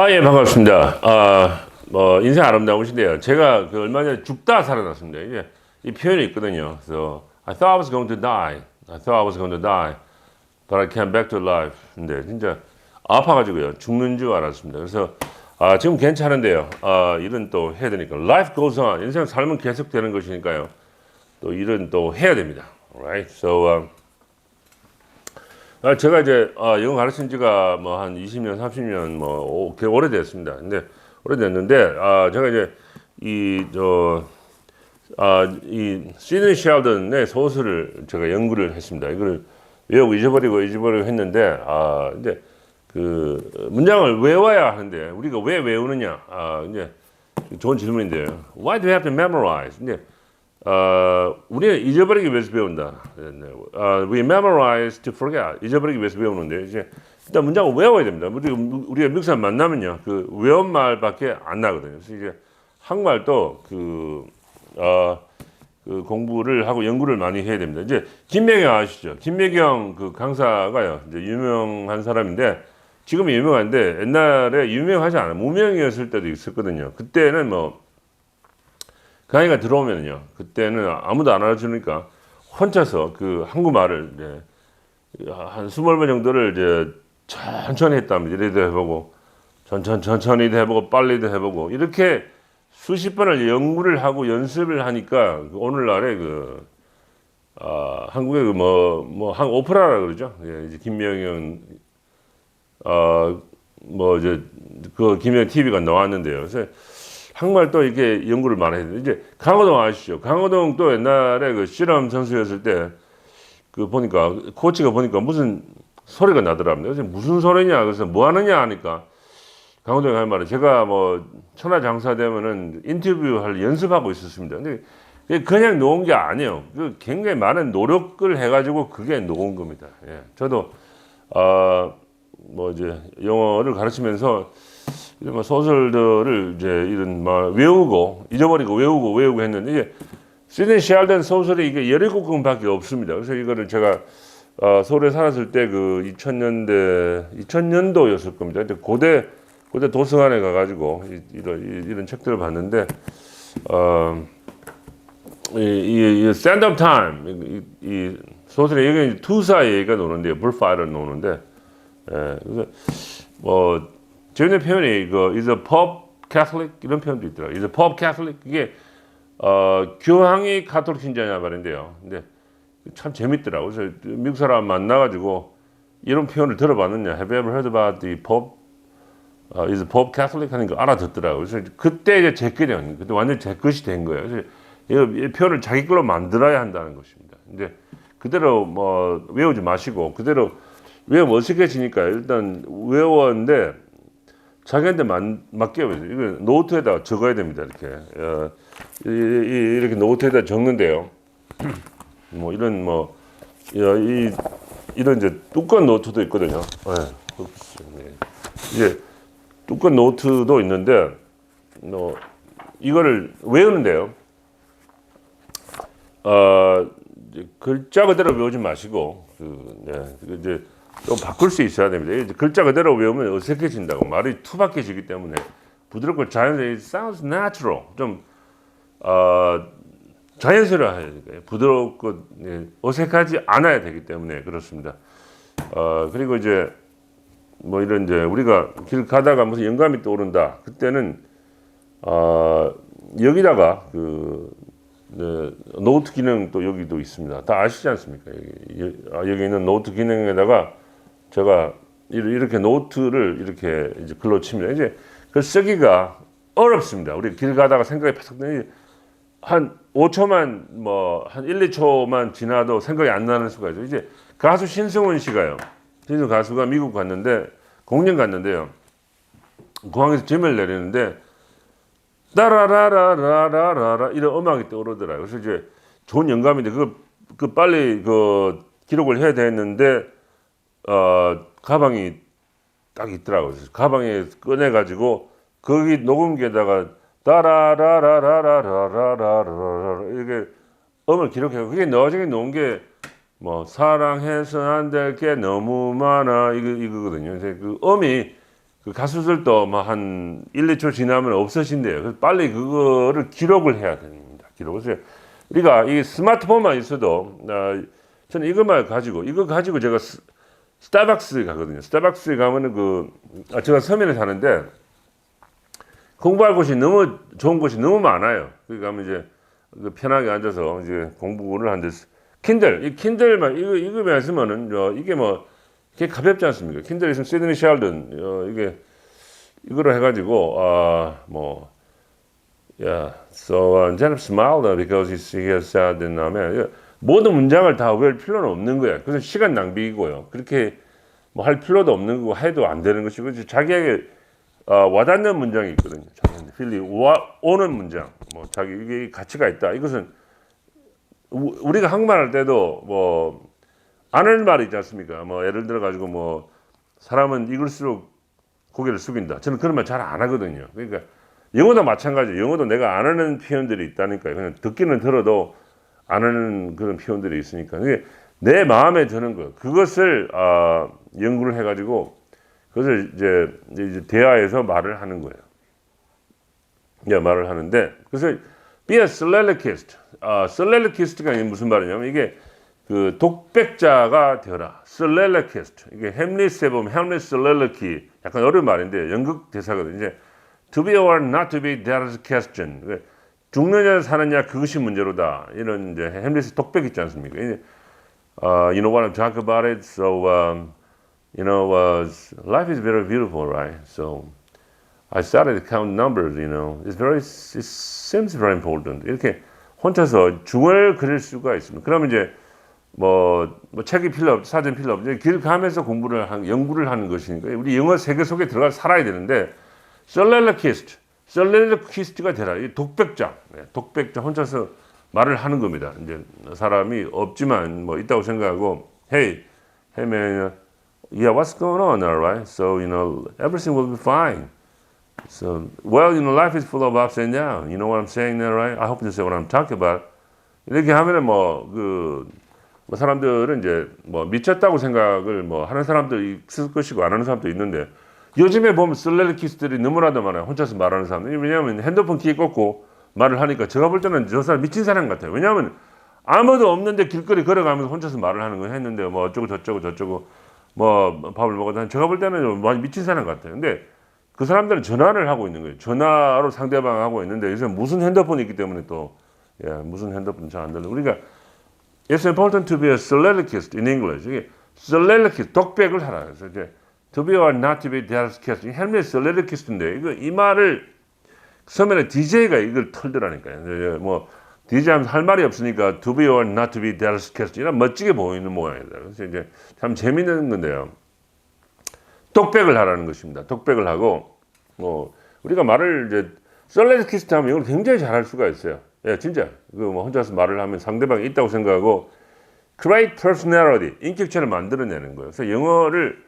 예, 반갑습니다. 인생 아름다우신데요. 제가 얼마 전에 죽다 살아났습니다. 이게 이 표현이 있거든요. 그래서 I thought I was going to die. I thought I was going to die. But I came back to life. 근데 진짜 아파가지고요. 죽는 줄 알았습니다. 그래서 지금 괜찮은데요. 일은 또 해야 되니까. Life goes on. 인생 삶은 계속되는 것이니까요. 또 일은 또 해야 됩니다. Right? So, 제가 이제 영어 가르친 지가 뭐 한 20년, 30년 꽤 오래됐습니다. 근데 오래됐는데 제가 이제 이 시드니 셸던의 소설을 제가 연구를 했습니다. 이걸 외우고 잊어버리고 했는데 이제 그 문장을 외워야 하는데 우리가 왜 외우느냐? 이제 좋은 질문인데요. Why do we have to memorize? 근데 우리는 잊어버리기 위해서 배운다. We memorize to forget. 잊어버리기 위해서 배우는데 이제 일단 문장을 외워야 됩니다. 우리가 미국 사람 만나면요, 그 외운 말밖에 안 나거든요. 그래서 이제 한국말도 그 공부를 하고 연구를 많이 해야 됩니다. 이제 김매경 아시죠? 김매경 그 강사가요, 이제 유명한 사람인데 지금은 유명한데 옛날에 유명하지 않아 무명이었을 때도 있었거든요. 그때는 강의가 들어오면요, 그때는 아무도 안 알아주니까 혼자서 그 한국말을 이제 한 20번 정도를 이제 천천히 했답니다. 이래도 해보고 천천히도 해보고 빨리도 해보고 이렇게 수십 번을 연구를 하고 연습을 하니까 오늘날에 한국의 한 오프라라 그러죠. 예, 이제 김명현 이제 그 김명현 TV가 나왔는데요. 그래서 한국말 또 이렇게 연구를 많이 했는데 이제 강호동 아시죠? 강호동 또 옛날에 그 실험 선수였을 때 그 보니까 코치가 보니까 무슨 소리가 나더랍니다. 그래서 무슨 소리냐? 그래서 뭐 하느냐 하니까 강호동이 할 말은 제가 천하장사 되면은 인터뷰할 연습하고 있었습니다. 근데 그냥 놓은 게 아니에요. 그 굉장히 많은 노력을 해가지고 그게 놓은 겁니다. 예. 저도 이제 영어를 가르치면서 이런 소설들을 이제 이런 외우고 잊어버리고 외우고 했는데 이제 시드니 셸던 소설이 이게 17권밖에 없습니다. 그래서 이거를 제가 서울에 살았을 때 그 2000년도였을 겁니다. 근데 고대 도서관에 가가지고 이런 책들을 봤는데 이 스탠드업 타임 이 소설에 여기 투사의 얘기가 나오는데요. 불파이를 나오는데 그래서 재밌는 표현이 is a pop Catholic 이런 표현도 있더라고요. is a pop Catholic 이게 교황이 가톨릭 신자냐 말인데요. 근데 참 재밌더라고요. 그래서 미국 사람 만나가지고 이런 표현을 들어봤느냐, have you ever heard about the Pope? is a Pope Catholic 하는 거 알아듣더라고요. 그래서 그때 이제 제 거예요. 그때 완전 제 것이 된 거예요. 그래서 이 표현을 자기 걸로 만들어야 한다는 것입니다. 근데 그대로 외우지 마시고 그대로 외우면 어색해지니까 일단 외웠는데 자기한테 맡겨요. 이거 노트에다 적어야 됩니다. 이렇게 노트에다 적는데요. 이런 이제 두꺼운 노트도 있거든요. 이제 두꺼운 노트도 있는데 이거를 외우는데요. 글자 그대로 외우지 마시고 이제 좀 바꿀 수 있어야 됩니다. 이제 글자 그대로 외우면 어색해진다고 말이 투박해지기 때문에 부드럽고 자연스러워. It sounds natural. 좀 자연스러워야 돼요. 부드럽고 어색하지 않아야 되기 때문에 그렇습니다. 그리고 이제 이런 이제 우리가 길 가다가 무슨 영감이 떠오른다. 그때는 여기다가 노트 기능 또 여기도 있습니다. 다 아시지 않습니까? 여기 있는 노트 기능에다가 제가 이렇게 노트를 이렇게 이제 글로 칩니다. 이제 그 쓰기가 어렵습니다. 우리 길 가다가 생각이 팍 드니 한 5초만 한 1, 2초만 지나도 생각이 안 나는 수가 있어요. 이제 가수 신승훈 씨가요. 신승훈 가수가 미국 갔는데 공연 갔는데요. 공항에서 짐을 내리는데 따라라라라라라 이런 음악이 떠오르더라고요. 그래서 이제 좋은 영감인데 그 빨리 기록을 해야 되는데 가방이 딱 있더라고요. 그래서 가방에 꺼내가지고 거기 녹음기에다가 따라라라라라라라라 이렇게 음을 기록해요. 그게 나중에 놓은 게 사랑해서 안 될 게 너무 많아 이거거든요. 그래서 그 음이 그 가수들도 뭐 한 1, 2초 지나면 없어진대요. 그래서 빨리 그거를 기록을 해야 됩니다. 기록을. 우리가 이 스마트폰만 있어도 저는 이거 가지고 제가 스타벅스에 가거든요. 스타벅스에 가면은 제가 서면에 사는데 공부할 곳이 너무 좋은 곳이 너무 많아요. 거기 가면 이제 편하게 앉아서 이제 공부를 하는데 이 킨들만 이거만 있으면은 이게 뭐 이게 가볍지 않습니까? 킨들 있으면 시드니 샬든 이게 이거로 해가지고 so Janet smiled because he has said 다음에 모든 문장을 다 외울 필요는 없는 거야. 그래서 시간 낭비이고요. 그렇게 뭐 할 필요도 없는 거고 해도 안 되는 것이고 자기에게 와닿는 문장이 있거든요. 자기한테 필리 오는 문장, 뭐 자기 이게 가치가 있다. 이것은 우리가 한국말 할 때도 뭐 아는 말이 있지 않습니까? 뭐 예를 들어 가지고 뭐 사람은 익을수록 고개를 숙인다. 저는 그런 말 잘 안 하거든요. 그러니까 영어도 마찬가지예요. 영어도 내가 안 하는 표현들이 있다니까요. 그냥 듣기는 들어도 안 하는 그런 표현들이 있으니까 그게 내 마음에 드는 거. 그것을 연구를 해가지고 그것을 이제 대화에서 말을 하는 거예요. 말을 하는데 그래서 be a soliloquist. soliloquist가 무슨 말이냐면 이게 그 독백자가 되어라. soliloquist. 이게 햄릿에 보면 햄릿 soliloquy 약간 어려운 말인데 연극 대사거든요. 이제 to be or not to be that is a question. 죽느냐 사느냐 그것이 문제로다. 이런 이제 햄릿의 독백 있지 않습니까? 이제 you know what I'm talking about it. So life is very beautiful, right? So I started to count numbers. It seems very important. 이렇게 혼자서 중을 그릴 수가 있습니다. 그러면 이제 뭐 책이 필요 없, 사전 필요 없. 길 가면서 연구를 하는 것이니까 우리 영어 세계 속에 들어가 살아야 되는데 soliloquist가 되라. 이 독백자 혼자서 말을 하는 겁니다. 이제 사람이 없지만 뭐 있다고 생각하고, hey man, yeah, what's going on, all right? So everything will be fine. So life is full of ups and downs. You know what I'm saying there, right? I hope you say what I'm talking about. 이렇게 하면은 사람들은 이제 미쳤다고 생각을 하는 사람도 있을 것이고 안 하는 사람도 있는데 요즘에 보면 솔로리퀴스트들이 너무나도 많아요. 혼자서 말하는 사람들이. 왜냐하면 핸드폰 귀에 꽂고 말을 하니까 제가 볼 때는 저 사람 미친 사람 같아요. 왜냐하면 아무도 없는데 길거리 걸어가면서 혼자서 말을 하는 거 했는데 어쩌고 저쩌고 밥을 먹었다. 제가 볼 때는 많이 미친 사람 같아요. 근데 그 사람들은 전화를 하고 있는 거예요. 전화로 상대방 하고 있는데 요새 무슨 핸드폰이 있기 때문에 무슨 핸드폰 잘 안 들려. 우리가 It's important to be a soliloquist in English. 이게 soliloquist 독백을 하라. 그래서 이제 to be or not to be that's question. 헬멧 soliloquist인데 이 말을 처음에는 DJ가 이걸 털더라니까요. DJ 하면서 할 말이 없으니까 to be or not to be that's question. 이런 멋지게 보이는 모양이다. 그래서 이제 참 재밌는 건데요. 독백을 하라는 것입니다. 독백을 하고 우리가 말을 이제 soliloquist 하면 이걸 굉장히 잘할 수가 있어요. 예, 진짜 혼자서 말을 하면 상대방이 있다고 생각하고 create personality, 인격체를 만들어내는 거예요. 그래서 영어를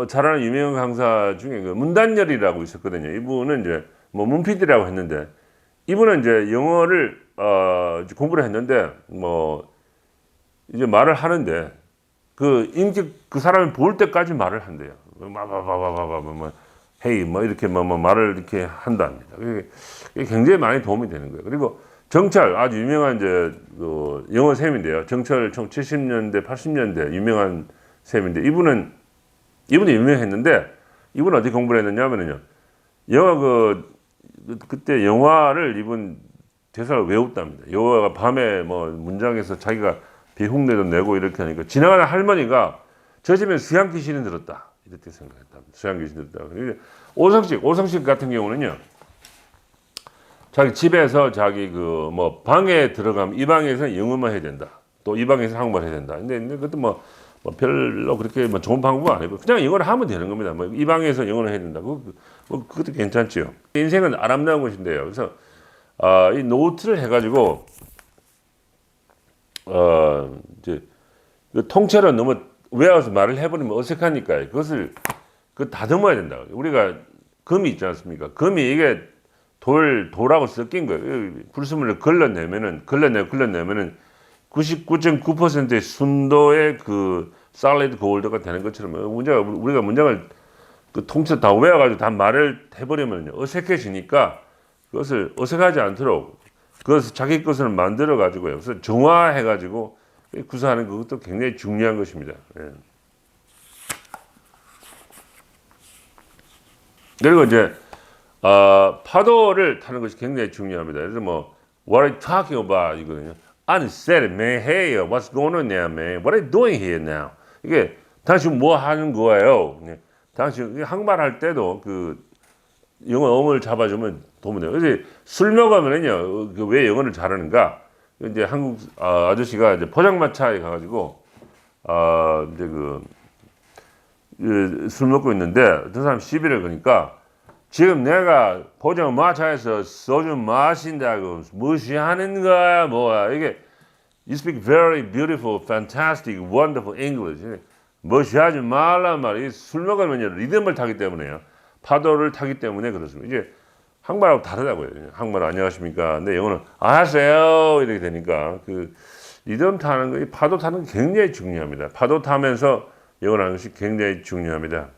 잘하는 유명한 강사 중에 문단열이라고 있었거든요. 이분은 이제 문PD라고 했는데 이분은 이제 영어를 공부를 했는데 이제 말을 하는데 그 사람이 볼 때까지 말을 한대요. 헤이 이렇게 말을 이렇게 한답니다. 이게 굉장히 많이 도움이 되는 거예요. 그리고 정철 아주 유명한 이제 영어 쌤인데요. 정철 70년대 80년대 유명한 쌤인데 이분이 유명했는데 이분은 어디 공부를 했느냐면요. 영어 그때 영화를 이분 대사를 외웠답니다. 영화가 밤에 문장에서 자기가 비흉내도 내고 이렇게 하니까 지나가는 할머니가 저 집에 수양 귀신이 들었다. 이렇게 생각했답니다. 수양 귀신이 들었다. 오성식 같은 경우는요. 자기 집에서 자기 방에 들어가면 이 방에서 영어만 해야 된다. 또 이 방에서 한국말 해야 된다. 근데 그것도 별로 그렇게 좋은 방법은 아니고 그냥 영어를 하면 되는 겁니다. 이 방에서 영어를 해야 된다. 그것도 괜찮지요. 인생은 아름다운 것인데요. 그래서 이 노트를 해가지고 이제 통째로 너무 외워서 말을 해버리면 어색하니까 그것을 다듬어야 된다. 우리가 금이 있지 않습니까? 금이 이게 돌하고 섞인 거예요. 불순물을 걸러내면은 99.9%의 순도의 솔리드 골드가 되는 것처럼 우리가 문장을 그 통째로 다 외워가지고 다 말을 해버리면 어색해지니까 그것을 어색하지 않도록 그것을 자기 것을 만들어 가지고요. 그래서 정화해 가지고 구사하는 그것도 굉장히 중요한 것입니다. 예. 그리고 이제 파도를 타는 것이 굉장히 중요합니다. 그래서 뭐 What are you talking about 이거든요. I said it, man. Hey, what's going on now, man? What are you doing here now? 이게 당신 뭐 하는 거예요? 당신 한국말 할 때도 그 영어 음을 잡아주면 도움이 돼요. 그래서 술 먹으면은요, 왜 영어를 잘하는가? 이제 한국 아저씨가 이제 포장마차에 가가지고 이제 술 먹고 있는데 어떤 사람 시비를 거니까 지금 내가 포장마차에서 소주 마신다고 무시하는 거야 뭐야 이게 You speak very beautiful, fantastic, wonderful English. 무시하지 말란 말이야. 술 먹으면요 리듬을 타기 때문에요. 파도를 타기 때문에 그렇습니다. 이제 한국말하고 다르다고요. 한국말 안녕하십니까? 근데 영어는 하세요 이렇게 되니까 그 리듬 타는 거, 파도 타는 게 굉장히 중요합니다. 파도 타면서 영어를 하는 것이 굉장히 중요합니다.